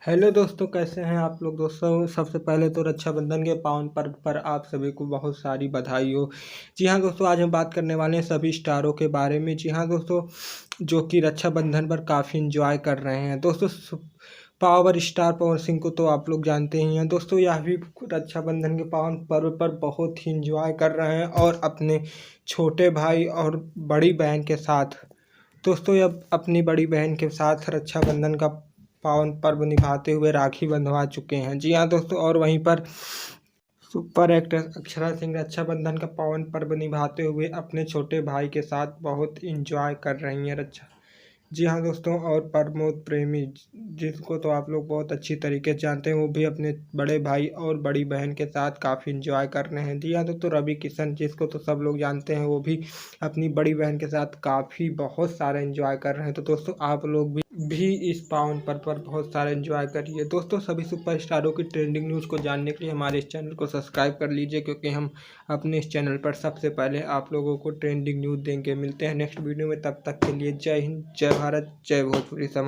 Hello दोस्तों, कैसे हैं आप लोग। दोस्तों, सबसे पहले तो रक्षाबंधन के पावन पर्व पर आप सभी को बहुत सारी बधाई हो। जी हाँ दोस्तों, आज हम बात करने वाले हैं सभी स्टारों के बारे में। जी हाँ दोस्तों, जो कि रक्षाबंधन पर काफ़ी इंजॉय कर रहे हैं। दोस्तों, पावर स्टार पवन सिंह को तो आप लोग जानते ही हैं। दोस्तों, यह भी रक्षाबंधन के पावन पर्व पर बहुत ही इंजॉय कर रहे हैं और अपने छोटे भाई और बड़ी बहन के साथ। दोस्तों, अब अपनी बड़ी बहन के साथ रक्षाबंधन का पावन पर्व निभाते हुए राखी बंधवा चुके हैं। जी हाँ दोस्तों, और वहीं पर सुपर एक्ट्रेस अक्षरा सिंह रक्षाबंधन का पावन पर्व निभाते हुए अपने छोटे भाई के साथ बहुत इंजॉय कर रही हैं रक्षा। जी हाँ दोस्तों, और प्रमोद प्रेमी, जिसको तो आप लोग बहुत अच्छी तरीके से जानते हैं, वो भी अपने बड़े भाई और बड़ी बहन के साथ काफ़ी इंजॉय कर रहे हैं। जी हाँ दोस्तों, रवि किशन, जिसको तो सब लोग जानते हैं, वो भी अपनी बड़ी बहन के साथ काफ़ी बहुत सारा इंजॉय कर रहे हैं। तो दोस्तों, आप लोग भी इस पावन पर्व पर बहुत सारा एंजॉय करिए। दोस्तों, सभी सुपरस्टारों की ट्रेंडिंग न्यूज़ को जानने के लिए हमारे इस चैनल को सब्सक्राइब कर लीजिए, क्योंकि हम अपने इस चैनल पर सबसे पहले आप लोगों को ट्रेंडिंग न्यूज़ देंगे। मिलते हैं नेक्स्ट वीडियो में, तब तक के लिए जय हिंद, जय भारत, जय भोजपुरी समाज।